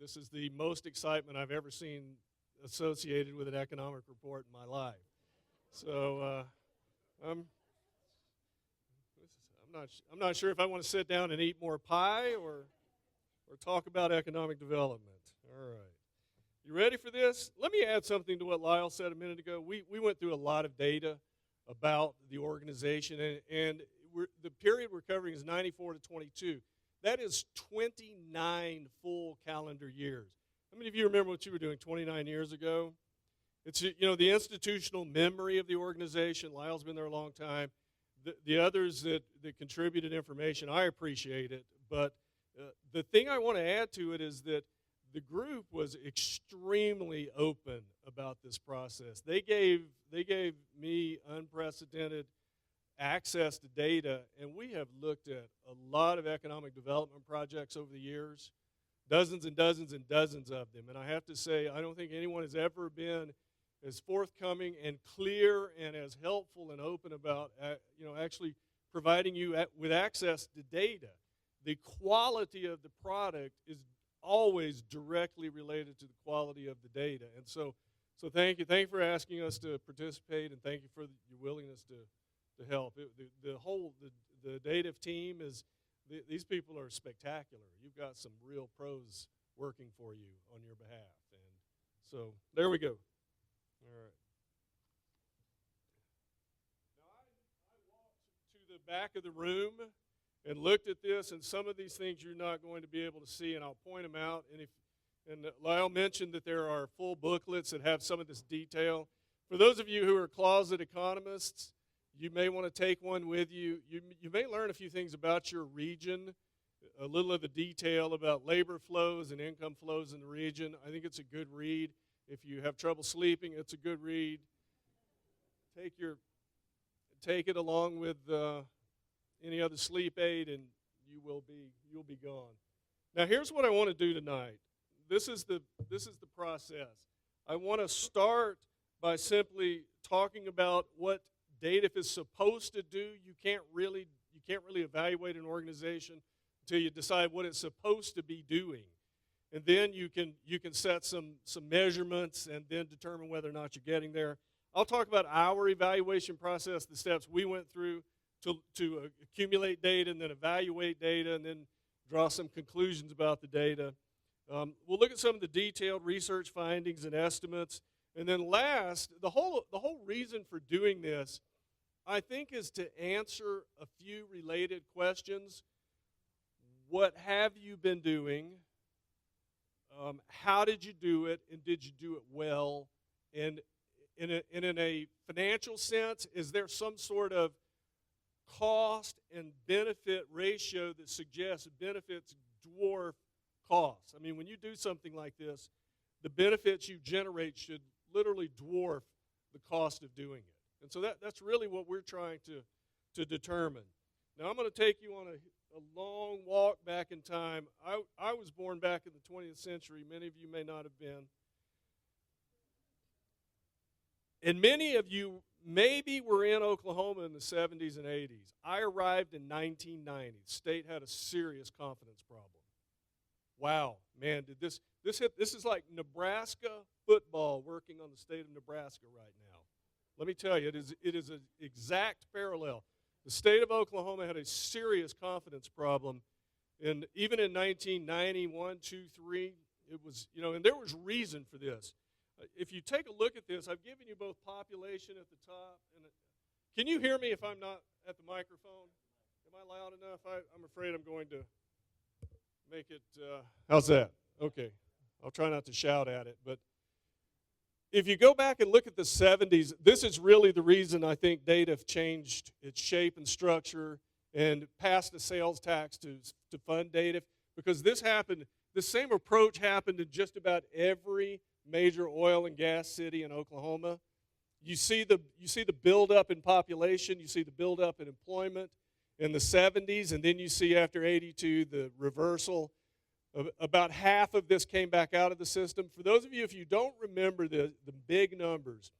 This is the most excitement I've ever seen associated with an economic report in my life. So I'm not sure if I want to sit down and eat more pie or talk about economic development. All right. You ready for this? Let me add something to what Lyle said a minute ago. We went through a lot of data about the organization, and the period we're covering is 94 to 22. That is 29 full calendar years. How many of you remember what you were doing 29 years ago? It's, the institutional memory of the organization. Lyle's been there a long time. The others that contributed information, I appreciate it. But the thing I want to add to it is that the group was extremely open about this process. They gave me unprecedented access to data, and we have looked at a lot of economic development projects over the years, dozens and dozens and dozens of them. And I have to say, I don't think anyone has ever been as forthcoming and clear and as helpful and open about actually providing you with access to data. The quality of the product is always directly related to the quality of the data. And so thank you. Thank you for asking us to participate, and thank you for your willingness to help. The DAEDF team these people are spectacular. You've got some real pros working for you on your behalf. And so there we go. All right. Now I walked to the back of the room and looked at this, and some of these things you're not going to be able to see, and I'll point them out. And Lyle mentioned that there are full booklets that have some of this detail. For those of you who are closet economists, you may want to take one with you. You may learn a few things about your region, a little of the detail about labor flows and income flows in the region. I think it's a good read. If you have trouble sleeping, it's a good read. Take it along with any other sleep aid, and you'll be gone. Now, here's what I want to do tonight. This is the process. I want to start by simply talking about what DAEDF is supposed to do. You can't really evaluate an organization until you decide what it's supposed to be doing. And then you can set some measurements and then determine whether or not you're getting there. I'll talk about our evaluation process, the steps we went through to accumulate data and then evaluate data and then draw some conclusions about the data. We'll look at some of the detailed research findings and estimates. And then last, the whole reason for doing this, I think, is to answer a few related questions. What have you been doing? How did you do it? And did you do it well? And in a financial sense, is there some sort of cost and benefit ratio that suggests benefits dwarf costs? I mean, when you do something like this, the benefits you generate should literally dwarf the cost of doing it. And so that's really what we're trying to determine. Now, I'm going to take you on a long walk back in time. I was born back in the 20th century. Many of you may not have been. And many of you maybe were in Oklahoma in the 70s and 80s. I arrived in 1990. The state had a serious confidence problem. Wow, man, did this hit? This is like Nebraska football working on the state of Nebraska right now. Let me tell you, it is an exact parallel. The state of Oklahoma had a serious confidence problem, and even in 1991, 2, 3, it was, and there was reason for this. If you take a look at this, I've given you both population at the top, and can you hear me if I'm not at the microphone? Am I loud enough? I'm afraid I'm going to make it, how's that? Okay, I'll try not to shout at it, but if you go back and look at the 70s, this is really the reason I think DAEDF changed its shape and structure and passed a sales tax to fund DAEDF, because this same approach happened in just about every major oil and gas city in Oklahoma. You see the buildup in population, you see the buildup in employment in the 70s, and then you see after 82 the reversal. About half of this came back out of the system. For those of you, if you don't remember the big numbers,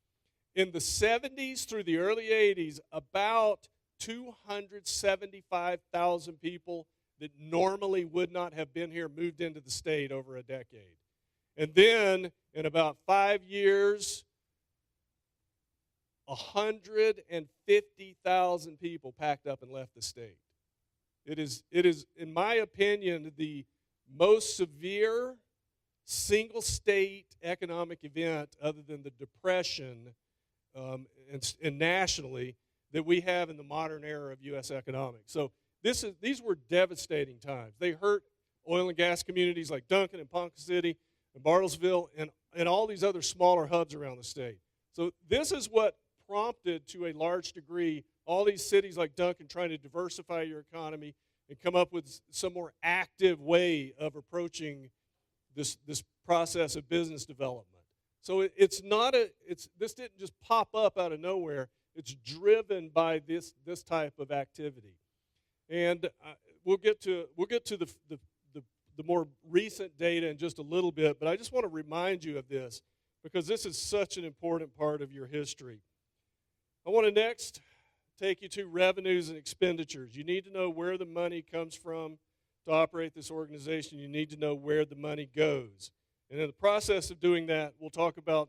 in the 70s through the early 80s, about 275,000 people that normally would not have been here moved into the state over a decade. And then, in about 5 years, 150,000 people packed up and left the state. It is, in my opinion, the most severe single-state economic event, other than the Depression and nationally, that we have in the modern era of U.S. economics. So these were devastating times. They hurt oil and gas communities like Duncan and Ponca City and Bartlesville and all these other smaller hubs around the state. So this is what prompted, to a large degree, all these cities like Duncan trying to diversify your economy and come up with some more active way of approaching this process of business development. So this didn't just pop up out of nowhere. It's driven by this type of activity, and we'll get to the more recent data in just a little bit. But I just want to remind you of this because this is such an important part of your history. I want to next take you to revenues and expenditures. You need to know where the money comes from to operate this organization. You need to know where the money goes. And in the process of doing that, we'll talk about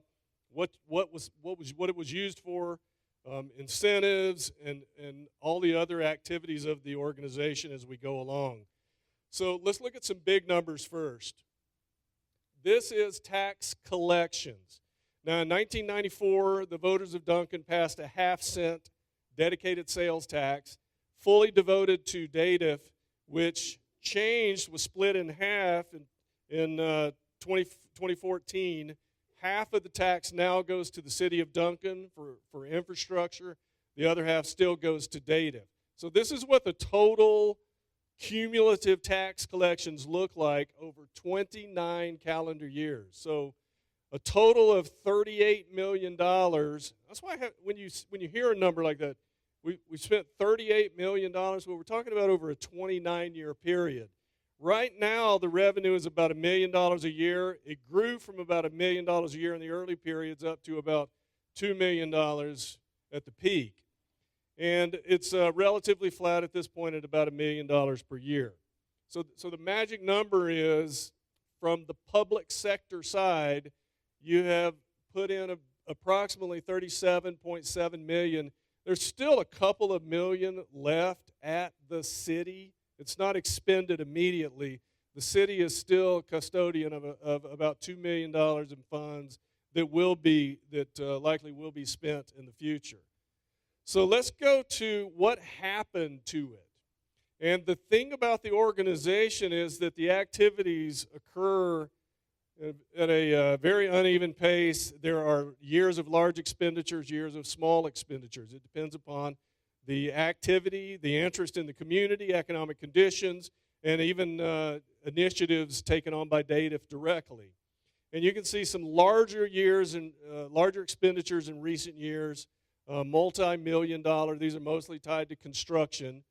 what it was used for, incentives, and all the other activities of the organization as we go along. So let's look at some big numbers first. This is tax collections. Now, in 1994, the voters of Duncan passed a half-cent dedicated sales tax, fully devoted to DAEDF, which was split in half in 2014. Half of the tax now goes to the city of Duncan for infrastructure. The other half still goes to DAEDF. So this is what the total cumulative tax collections look like over 29 calendar years. So a total of $38 million. That's why when you hear a number like that, we spent $38 million. Well, we're talking about over a 29-year period. Right now, the revenue is about $1 million a year. It grew from about $1 million a year in the early periods up to about $2 million at the peak. And it's relatively flat at this point at about $1 million per year. So the magic number is, from the public sector side, you have put in approximately $37.7 million. There's still a couple of million left at the city. It's not expended immediately. The city is still custodian of about $2 million in funds that likely will be spent in the future. So let's go to what happened to it. And the thing about the organization is that the activities occur at a very uneven pace. There are years of large expenditures, years of small expenditures. It depends upon the activity, the interest in the community, economic conditions, and even initiatives taken on by DAEDF directly. And you can see some larger years and larger expenditures in recent years, multi-million-dollar. These are mostly tied to construction.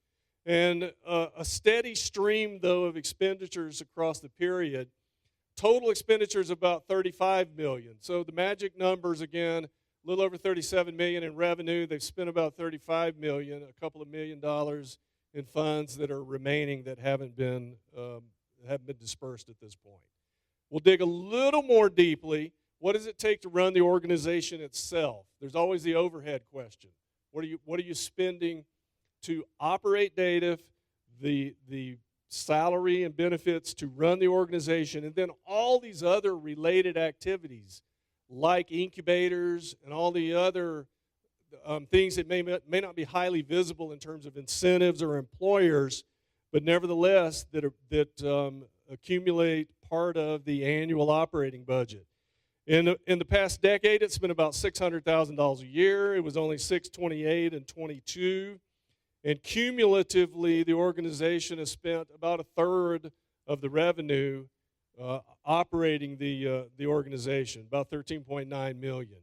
And a steady stream, though, of expenditures across the period. Total expenditures about $35 million. So the magic numbers, again, a little over $37 million in revenue. They've spent about $35 million, a couple of $1 million in funds that are remaining that haven't been dispersed at this point. We'll dig a little more deeply. What does it take to run the organization itself? There's always the overhead question. What are you spending to operate DAEDF, the salary and benefits to run the organization, and then all these other related activities like incubators and all the other things that may not be highly visible in terms of incentives or employers, but nevertheless that accumulate part of the annual operating budget. In the past decade, it's been about $600,000 a year. It was only $628,000 in 22. And cumulatively, the organization has spent about a third of the revenue operating the organization, about $13.9 million.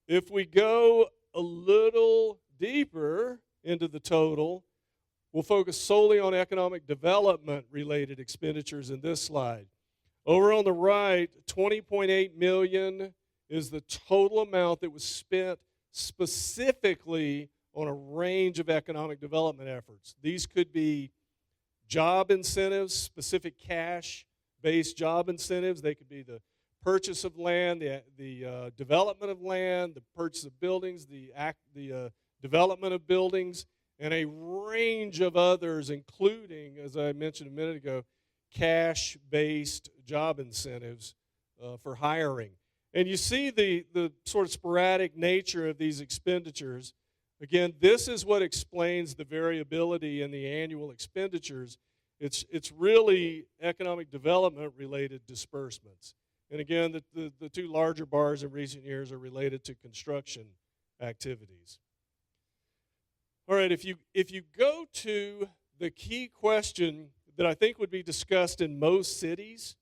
If we go a little deeper into the total, we'll focus solely on economic development-related expenditures in this slide. Over on the right, $20.8 million is the total amount that was spent specifically on a range of economic development efforts. These could be job incentives, specific cash-based job incentives. They could be the purchase of land, the development of land, the purchase of buildings, the development of buildings, and a range of others, including, as I mentioned a minute ago, cash-based job incentives for hiring. And you see the sort of sporadic nature of these expenditures. Again, this is what explains the variability in the annual expenditures. It's really economic development related disbursements. And again, the two larger bars in recent years are related to construction activities. All right, if you go to the key question that I think would be discussed in most cities,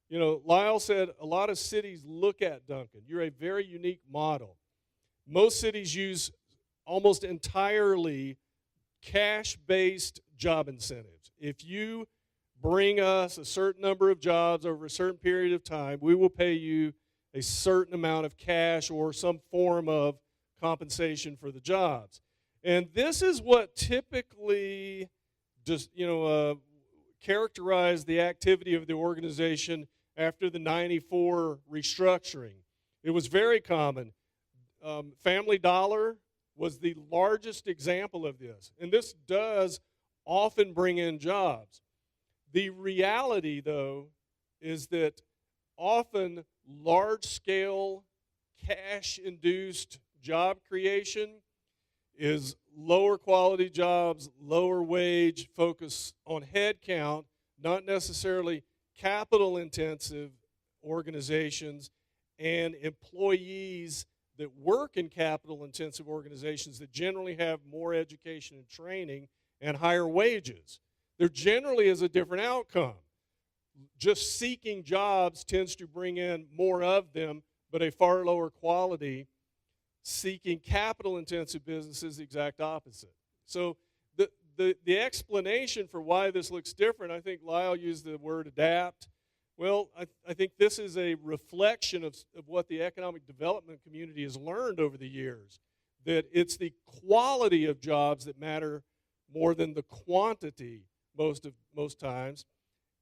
you know, Lyle said a lot of cities look at Duncan. You're a very unique model. Most cities use almost entirely cash-based job incentives. If you bring us a certain number of jobs over a certain period of time, we will pay you a certain amount of cash or some form of compensation for the jobs. And this is what typically just, characterized the activity of the organization after the '94 restructuring. It was very common. Family Dollar was the largest example of this. And this does often bring in jobs. The reality, though, is that often large-scale cash-induced job creation is lower quality jobs, lower wage, focus on head count, not necessarily capital-intensive organizations and employees that work in capital-intensive organizations that generally have more education and training and higher wages. There generally is a different outcome. Just seeking jobs tends to bring in more of them, but a far lower quality. Seeking capital-intensive business is the exact opposite. So the explanation for why this looks different, I think Lyle used the word adapt. Well, I think this is a reflection of what the economic development community has learned over the years, that it's the quality of jobs that matter more than the quantity most times,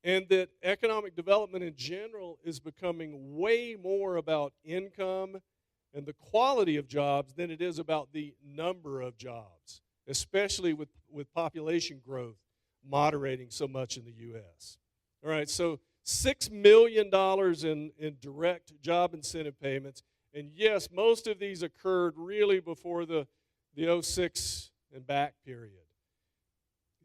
and that economic development in general is becoming way more about income and the quality of jobs than it is about the number of jobs, especially with population growth moderating so much in the U.S. All right, so $6 million in direct job incentive payments, and yes, most of these occurred really before the 06 and back period.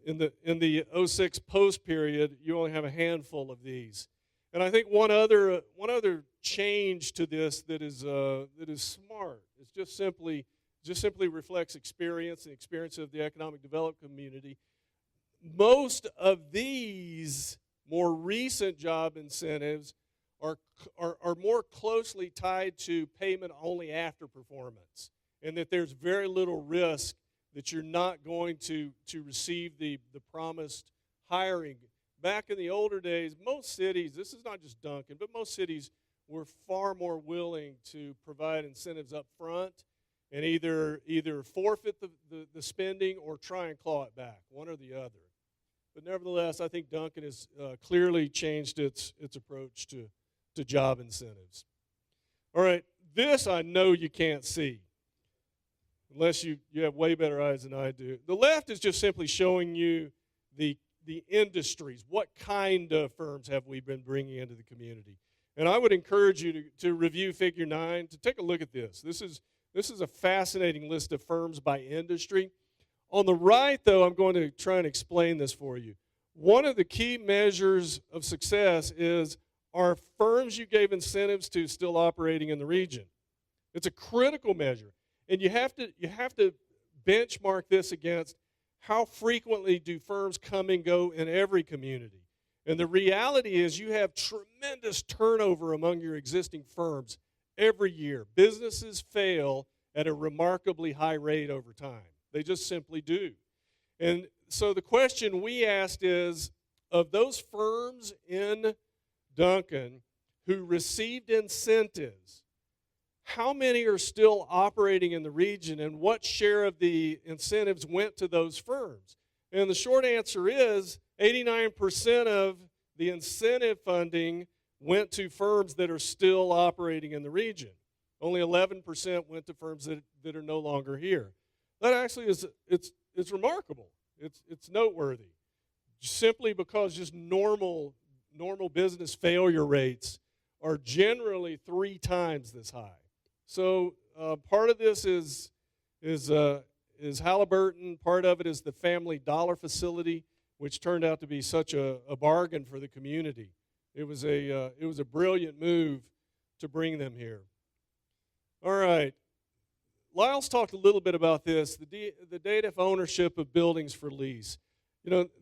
In the 06 post period, you only have a handful of these. And I think one other change to this that is smart. It's just simply reflects experience and experience of the economic development community. Most of these more recent job incentives are more closely tied to payment only after performance, and that there's very little risk that you're not going to receive the promised hiring. Back in the older days, most cities, this is not just Duncan, but most cities were far more willing to provide incentives up front and either forfeit the spending or try and claw it back, one or the other. But nevertheless, I think Duncan has clearly changed its approach to job incentives. All right, this I know you can't see, unless you have way better eyes than I do. The left is just simply showing you the industries. What kind of firms have we been bringing into the community? And I would encourage you to review Figure 9, to take a look at this. This is a fascinating list of firms by industry. On the right, though, I'm going to try and explain this for you. One of the key measures of success is, are firms you gave incentives to still operating in the region? It's a critical measure. And you have to benchmark this against how frequently do firms come and go in every community. And the reality is you have tremendous turnover among your existing firms every year. Businesses fail at a remarkably high rate over time. They just simply do. And so the question we asked is, of those firms in Duncan who received incentives, how many are still operating in the region, and what share of the incentives went to those firms? And the short answer is 89% of the incentive funding went to firms that are still operating in the region. Only 11% went to firms that are no longer here. That actually is, it's remarkable. It's noteworthy. Simply because just normal business failure rates are generally 3 times this high. So part of this is Halliburton. Part of it is the Family Dollar facility, which turned out to be such a bargain for the community. It was a brilliant move to bring them here. All right. Lyle's talked a little bit about this, the DAEDF ownership of buildings for lease.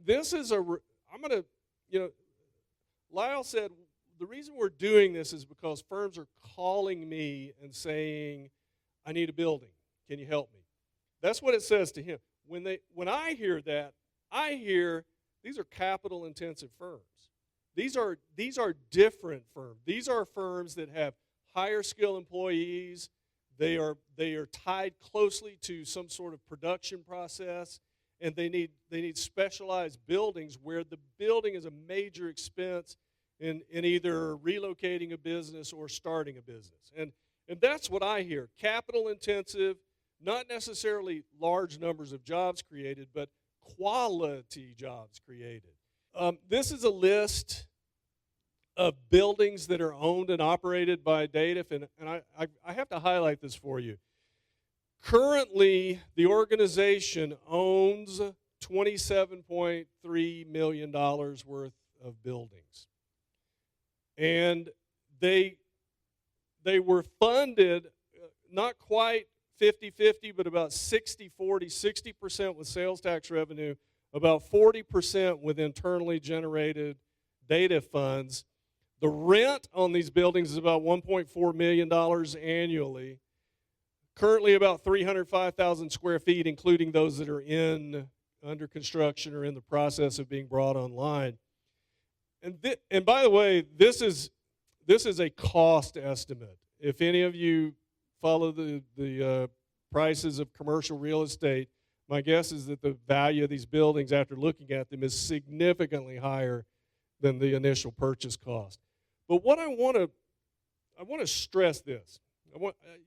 This is Lyle said, the reason we're doing this is because firms are calling me and saying, I need a building. Can you help me? That's what it says to him. When I hear that, I hear these are capital intensive firms. These are different firms. These are firms that have higher skill employees. They are tied closely to some sort of production process, and they need specialized buildings where the building is a major expense in either relocating a business or starting a business. And that's what I hear. Capital intensive, not necessarily large numbers of jobs created, but quality jobs created. This is a list of buildings that are owned and operated by DAEDF, and I have to highlight this for you. Currently, the organization owns $27.3 million worth of buildings. And they were funded not quite 50-50, but about 60-40, 60% with sales tax revenue, about 40% with internally generated DAEDF funds. The rent on these buildings is about $1.4 million annually. Currently about 305,000 square feet, including those that are under construction or in the process of being brought online. And by the way, this is a cost estimate. If any of you follow the prices of commercial real estate, my guess is that the value of these buildings after looking at them is significantly higher than the initial purchase cost. But what I want to stress this.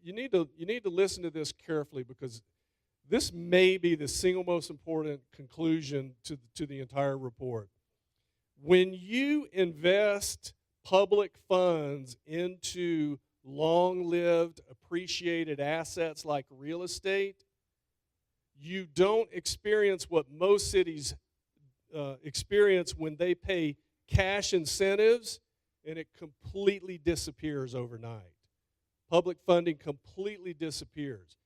You need to listen to this carefully, because this may be the single most important conclusion to the entire report. When you invest public funds into long-lived, appreciated assets like real estate, you don't experience what most cities experience when they pay cash incentives, and it completely disappears overnight. Public funding completely disappears.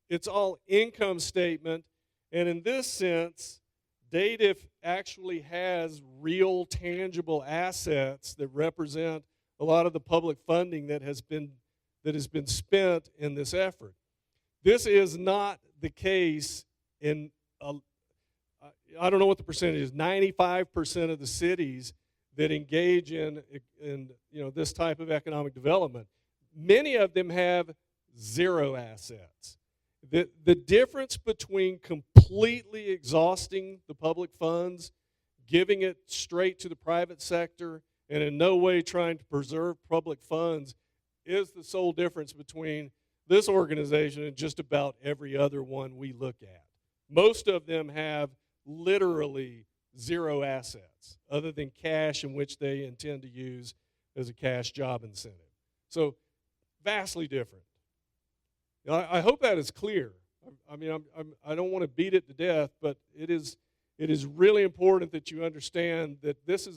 It's all income statement, and in this sense, DAEDF actually has real tangible assets that represent a lot of the public funding that has been spent in this effort. This is not the case in I don't know what the percentage is. 95% of the cities that engage in this type of economic development, many of them have zero assets. The difference between completely exhausting the public funds, giving it straight to the private sector, and in no way trying to preserve public funds is the sole difference between this organization and just about every other one we look at. Most of them have literally zero assets other than cash, in which they intend to use as a cash job incentive. So vastly different. I hope that is clear. I mean, I don't want to beat it to death, but it is really important that you understand that this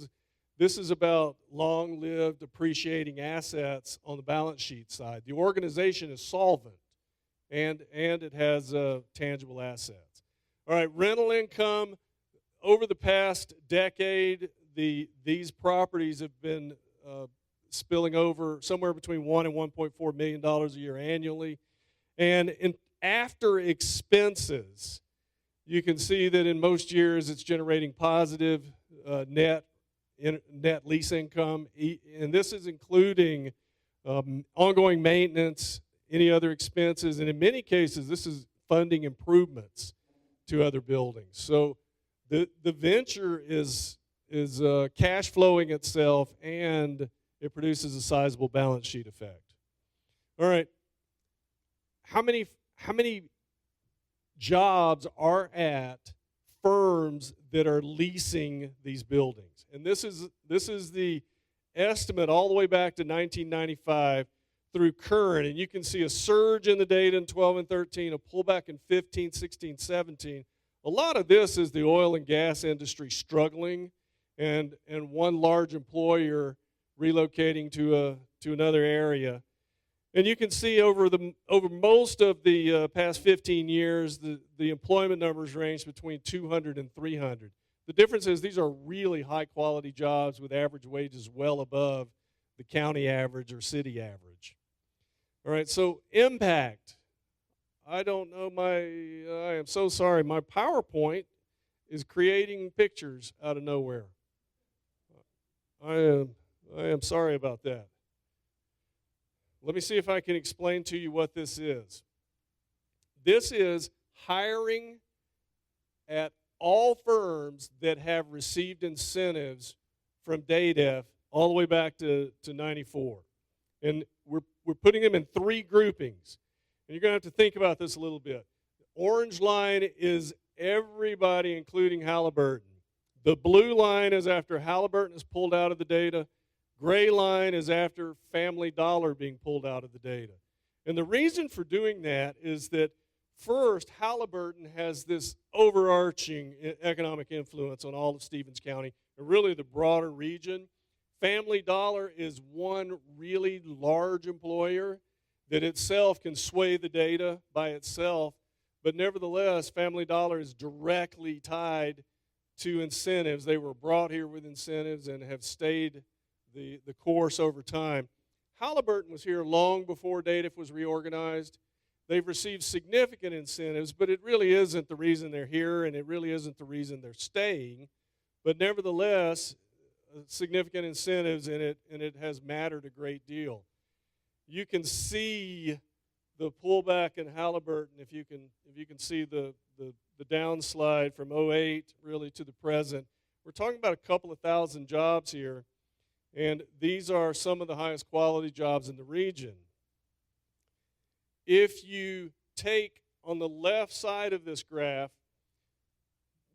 is about long-lived, appreciating assets on the balance sheet side. The organization is solvent, and it has tangible assets. All right, rental income. Over the past decade, these properties have been spilling over somewhere between $1 and $1.4 million a year annually. And after expenses, you can see that in most years it's generating positive net lease income. And this is including ongoing maintenance any other expenses, and in many cases, this is funding improvements to other buildings. So the venture is cash flowing itself, and it produces a sizable balance sheet effect. All right, how many jobs are at firms that are leasing these buildings? And this is the estimate all the way back to 1995 through current, and you can see a surge in the data in 12 and 13, a pullback in 15, 16, 17. A lot of this is the oil and gas industry struggling, and one large employer relocating to another area. And you can see over most of the past 15 years, the employment numbers range between 200 and 300. The difference is these are really high-quality jobs with average wages well above the county average or city average. All right, so impact. I don't know I am so sorry. My PowerPoint is creating pictures out of nowhere. I am sorry about that. Let me see if I can explain to you what this is. This is hiring at all firms that have received incentives from DAEDF all the way back to 94. And we're putting them in three groupings. And you're going to have to think about this a little bit. The orange line is everybody, including Halliburton. The blue line is after Halliburton is pulled out of the data. Gray line is after Family Dollar being pulled out of the data. And the reason for doing that is that, first, Halliburton has this overarching economic influence on all of Stevens County, and really the broader region. Family Dollar is one really large employer that itself can sway the data by itself, but nevertheless, Family Dollar is directly tied to incentives. They were brought here with incentives and have stayed the course over time. Halliburton was here long before DAEDF was reorganized. They've received significant incentives, but it really isn't the reason they're here, and it really isn't the reason they're staying. But nevertheless, significant incentives, and it has mattered a great deal. You can see the pullback in Halliburton if you can see the downslide from 08 really to the present. We're talking about a couple of thousand jobs here, and these are some of the highest quality jobs in the region. If you take on the left side of this graph,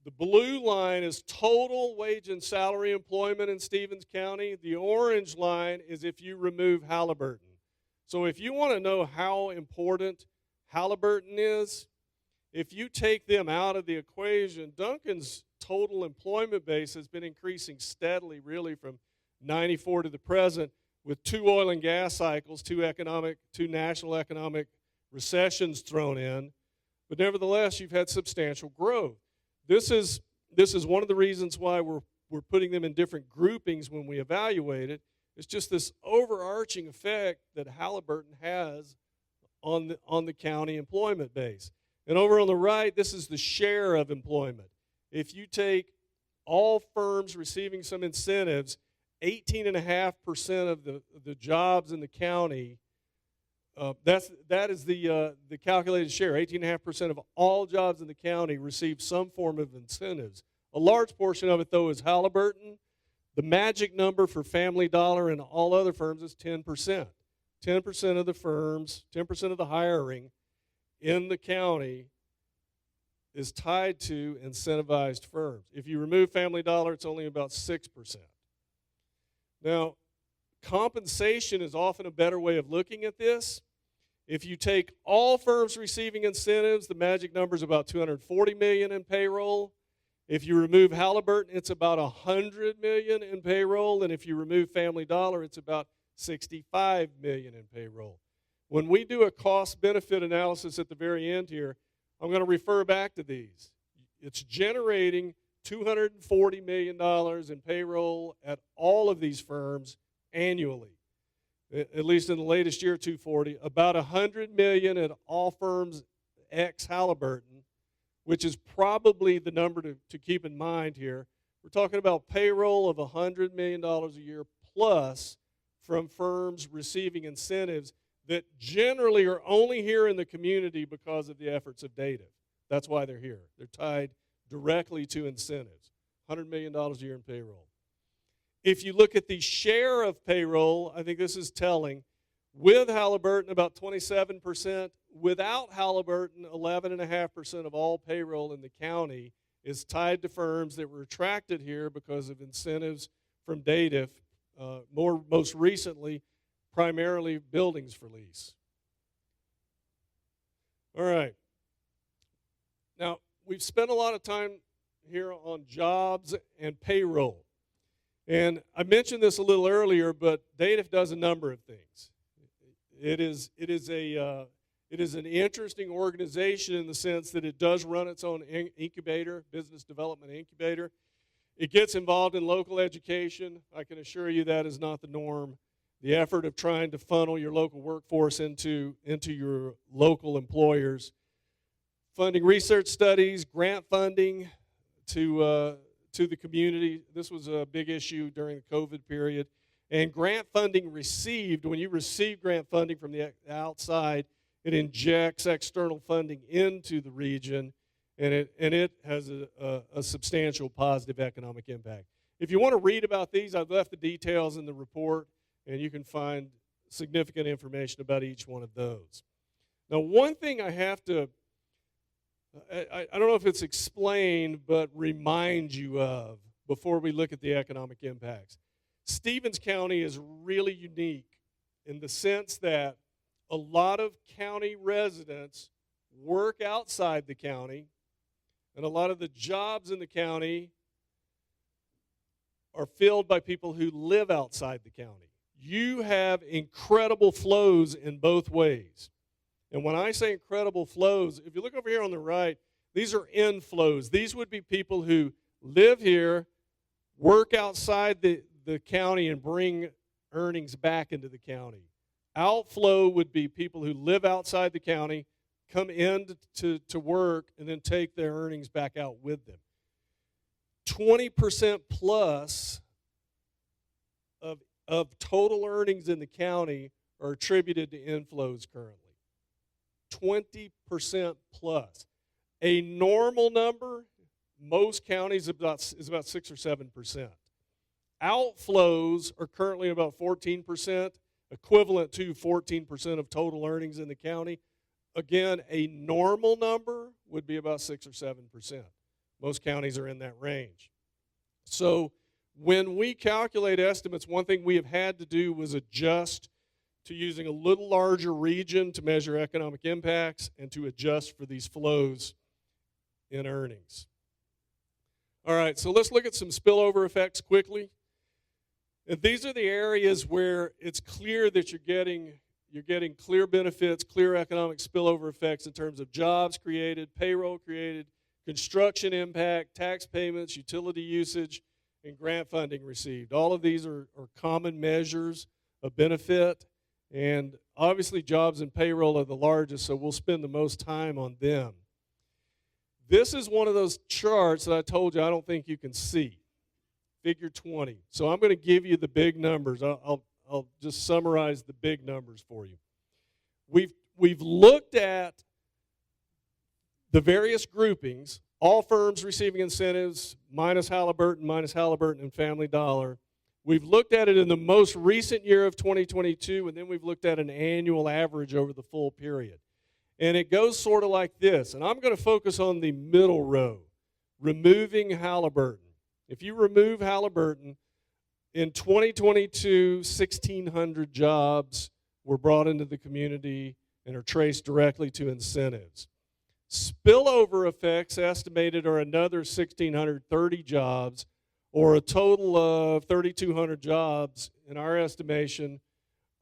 the blue line is total wage and salary employment in Stevens County. The orange line is if you remove Halliburton. So if you want to know how important Halliburton is, if you take them out of the equation, Duncan's total employment base has been increasing steadily really from 94 to the present, with two oil and gas cycles, two national economic recessions thrown in. But nevertheless, you've had substantial growth. This is one of the reasons why we're putting them in different groupings when we evaluate it. It's just this overarching effect that Halliburton has on the county employment base. And over on the right, this is the share of employment. If you take all firms receiving some incentives, 18.5% of the jobs in the county, that is the calculated share. 18.5% of all jobs in the county receive some form of incentives. A large portion of it, though, is Halliburton. The magic number for Family Dollar and all other firms is 10%. 10% of the firms, 10% of the hiring in the county is tied to incentivized firms. If you remove Family Dollar, it's only about 6%. Now, compensation is often a better way of looking at this. If you take all firms receiving incentives, the magic number is about $240 million in payroll. If you remove Halliburton, it's about $100 million in payroll, and if you remove Family Dollar, it's about $65 million in payroll. When we do a cost-benefit analysis at the very end here, I'm going to refer back to these. It's generating $240 million in payroll at all of these firms annually. At least in the latest year, 240. About $100 million at all firms ex-Halliburton, which is probably the number to keep in mind here. We're talking about payroll of $100 million a year plus from firms receiving incentives. that generally are only here in the community because of the efforts of DAEDF. That's why they're here. They're tied directly to incentives. $100 million a year in payroll. If you look at the share of payroll, I think this is telling. With Halliburton, about 27%. Without Halliburton, 11.5% of all payroll in the county is tied to firms that were attracted here because of incentives from DAEDF, most recently, primarily buildings for lease. All right. Now, we've spent a lot of time here on jobs and payroll. And I mentioned this a little earlier, but DAEDF does a number of things. It is an interesting organization in the sense that it does run its own incubator, business development incubator. It gets involved in local education. I can assure you that is not the norm. The effort of trying to funnel your local workforce into your local employers. Funding research studies, grant funding to the community. This was a big issue during the COVID period. And grant funding received, when you receive grant funding from the outside, it injects external funding into the region, and it has a substantial positive economic impact. If you want to read about these, I've left the details in the report, and you can find significant information about each one of those. Now, one thing I have to, I don't know if it's explained, but remind you of before we look at the economic impacts. Stevens County is really unique in the sense that a lot of county residents work outside the county, and a lot of the jobs in the county are filled by people who live outside the county. You have incredible flows in both ways. And when I say incredible flows, if you look over here on the right, these are inflows. These would be people who live here, work outside the county, and bring earnings back into the county. Outflow would be people who live outside the county, come in to work, and then take their earnings back out with them. 20% plus of total earnings in the county are attributed to inflows currently. 20% plus. A normal number, most counties, is about 6 or 7%. Outflows are currently about 14%, equivalent to 14% of total earnings in the county. Again, a normal number would be about 6 or 7%. Most counties are in that range. So when we calculate estimates, one thing we have had to do was adjust to using a little larger region to measure economic impacts and to adjust for these flows in earnings. All right, so let's look at some spillover effects quickly. And these are the areas where it's clear that you're getting clear benefits, clear economic spillover effects in terms of jobs created, payroll created, construction impact, tax payments, utility usage, and grant funding received. All of these are common measures of benefit, and obviously jobs and payroll are the largest, so we'll spend the most time on them. This is one of those charts that I told you I don't think you can see. Figure 20. So I'm going to give you the big numbers. I'll just summarize the big numbers for you. We've looked at the various groupings, all firms receiving incentives, minus Halliburton and Family Dollar. We've looked at it in the most recent year of 2022, and then we've looked at an annual average over the full period. And it goes sort of like this, and I'm going to focus on the middle row, removing Halliburton. If you remove Halliburton, in 2022, 1,600 jobs were brought into the community and are traced directly to incentives. Spillover effects estimated are another 1,630 jobs, or a total of 3,200 jobs, in our estimation,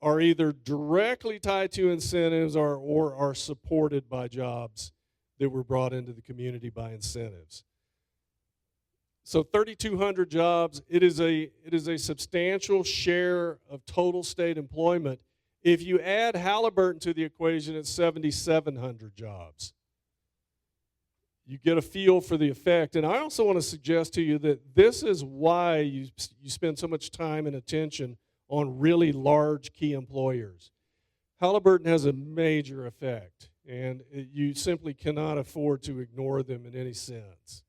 are either directly tied to incentives or are supported by jobs that were brought into the community by incentives. So 3,200 jobs, it is a substantial share of total state employment. If you add Halliburton to the equation, it's 7,700 jobs. You get a feel for the effect. And I also want to suggest to you that this is why you spend so much time and attention on really large key employers. Halliburton has a major effect, and you simply cannot afford to ignore them in any sense.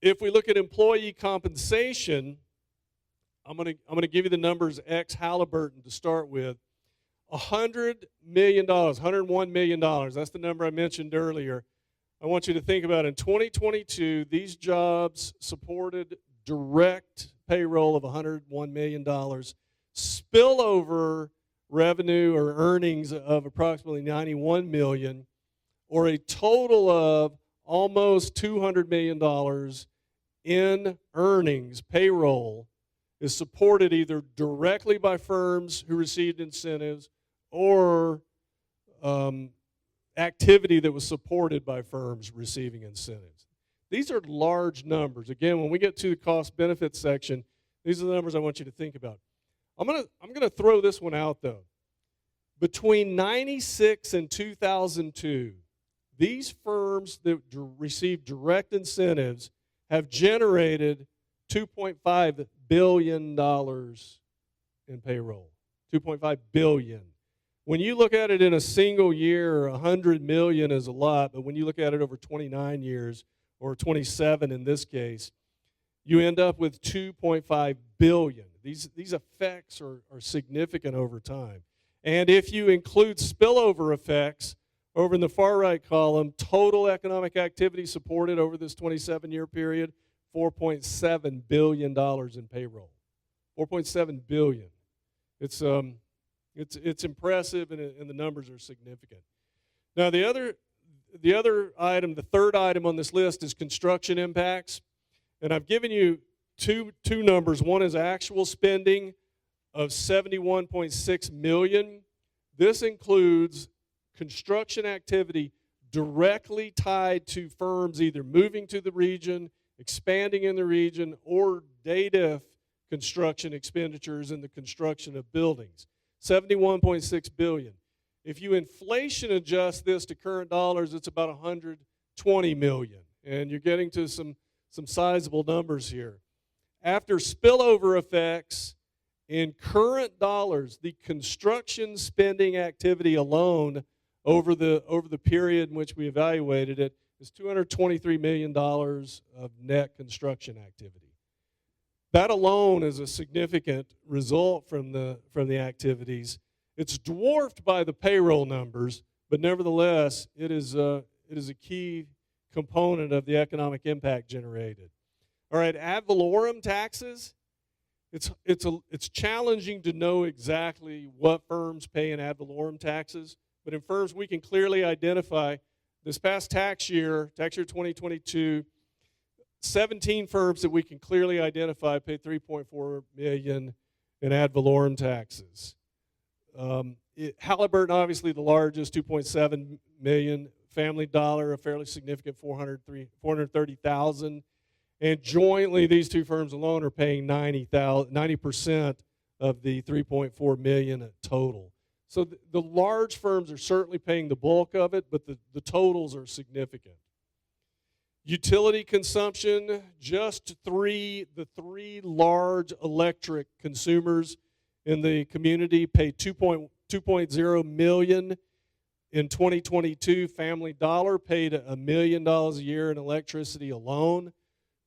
If we look at employee compensation, I'm going to give you the numbers ex Halliburton to start with. $100 million, $101 million, that's the number I mentioned earlier. I want you to think about in 2022, these jobs supported direct payroll of $101 million, spillover revenue or earnings of approximately $91 million, or a total of almost $200 million in earnings, payroll, is supported either directly by firms who received incentives or activity that was supported by firms receiving incentives. These are large numbers. Again, when we get to the cost benefit section, these are the numbers I want you to think about. I'm gonna throw this one out though. Between 96 and 2002, these firms that received direct incentives have generated $2.5 billion in payroll. $2.5 billion. When you look at it in a single year, 100 million is a lot, but when you look at it over 29 years, or 27 in this case, you end up with 2.5 billion. These effects are significant over time. And if you include spillover effects, over in the far right column, total economic activity supported over this 27-year period, $4.7 billion in payroll. $4.7 billion. It's impressive, and the numbers are significant. Now, the other item, the third item on this list is construction impacts. And I've given you two numbers. One is actual spending of $71.6 million. This includes construction activity directly tied to firms either moving to the region, expanding in the region, or DAEDF construction expenditures in the construction of buildings. $71.6 billion. If you inflation adjust this to current dollars, it's about $120 million. And you're getting to some sizable numbers here. After spillover effects, in current dollars, the construction spending activity alone over the period in which we evaluated it is $223 million of net construction activity. That alone is a significant result from the activities. It's dwarfed by the payroll numbers, but nevertheless, it is a key component of the economic impact generated. All right, ad valorem taxes. It's challenging to know exactly what firms pay in ad valorem taxes, but in firms we can clearly identify this past tax year 2022, 17 firms that we can clearly identify paid $3.4 million in ad valorem taxes. Halliburton, obviously the largest, $2.7 million. Family Dollar, a fairly significant $430,000. And jointly, these two firms alone are paying 90% of the $3.4 million total. So the large firms are certainly paying the bulk of it, but the totals are significant. Utility consumption, just the three large electric consumers in the community paid $2.0 million in 2022. Family Dollar paid $1 million a year in electricity alone.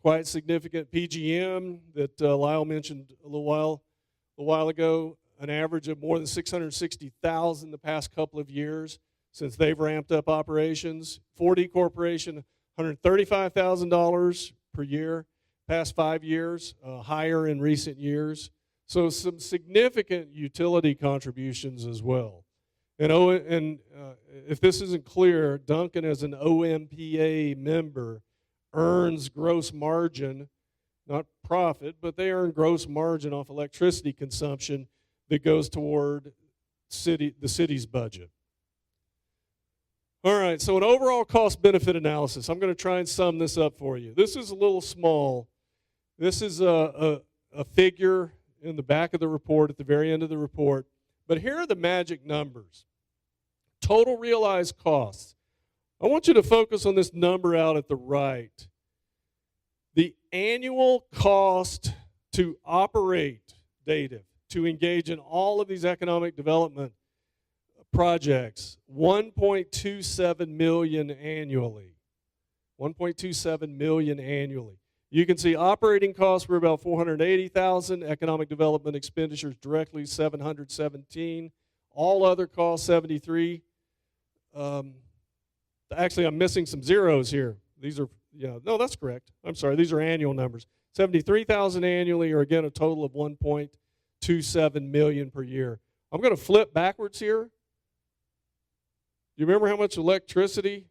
Quite significant. PGM that Lyle mentioned a while ago, an average of more than $660,000 the past couple of years since they've ramped up operations. 4D Corporation, $135,000 per year, past 5 years, higher in recent years. So some significant utility contributions as well. And if this isn't clear, Duncan as an OMPA member earns gross margin, not profit, but they earn gross margin off electricity consumption that goes toward the city's budget. All right, so an overall cost-benefit analysis. I'm going to try and sum this up for you. This is a little small. This is a figure in the back of the report, at the very end of the report. But here are the magic numbers. Total realized costs. I want you to focus on this number out at the right. The annual cost to operate DAEDF, to engage in all of these economic development projects, 1.27 million annually. 1.27 million annually. You can see operating costs were about 480,000, economic development expenditures directly 717, all other costs 73. Actually, I'm missing some zeros here. These are, no, that's correct. I'm sorry, these are annual numbers. 73,000 annually, or again a total of 1.27 million per year. I'm going to flip backwards here. You remember how much electricity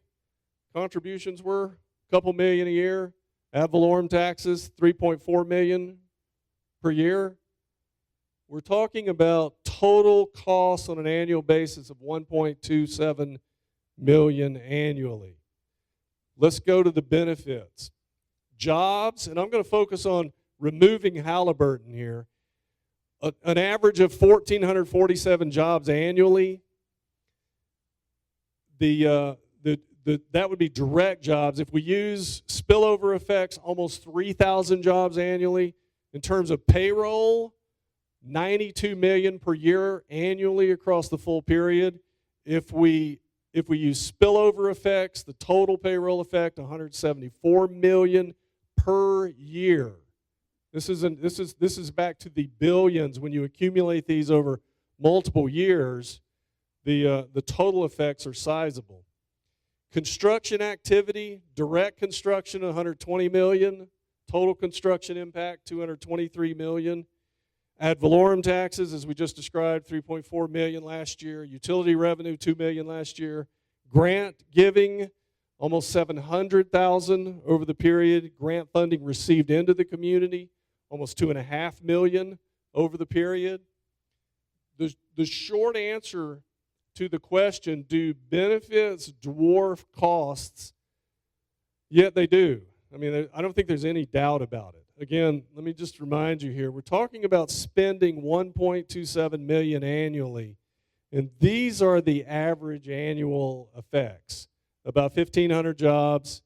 contributions were? A couple million a year. Ad valorem taxes, 3.4 million per year. We're talking about total costs on an annual basis of 1.27 million annually. Let's go to the benefits. Jobs, and I'm going to focus on removing Halliburton here. An average of 1,447 jobs annually. That would be direct jobs. If we use spillover effects, almost 3,000 jobs annually. In terms of payroll, 92 million per year annually across the full period. If we use spillover effects, the total payroll effect, 174 million per year. This is back to the billions. When you accumulate these over multiple years, the total effects are sizable. Construction activity, direct construction, 120 million. Total construction impact, 223 million. Ad valorem taxes, as we just described, 3.4 million last year. Utility revenue, 2 million last year. Grant giving, almost 700,000 over the period. Grant funding received into the community, almost 2.5 million over the period. The short answer to the question, do benefits dwarf costs? Yet they do. I mean, I don't think there's any doubt about it. Again, let me just remind you here, we're talking about spending 1.27 million annually, and these are the average annual effects. About 1,500 jobs,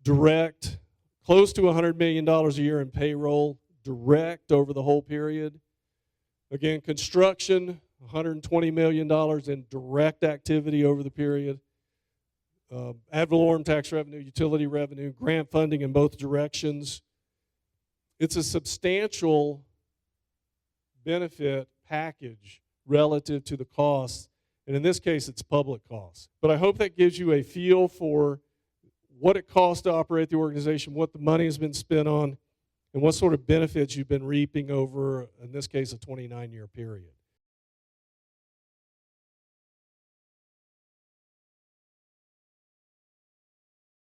direct, close to $100 million a year in payroll, direct over the whole period. Again, construction, $120 million in direct activity over the period. Ad valorem tax revenue, utility revenue, grant funding in both directions. It's a substantial benefit package relative to the costs, and in this case, it's public costs. But I hope that gives you a feel for what it costs to operate the organization, what the money has been spent on, and what sort of benefits you've been reaping over, in this case, a 29-year period.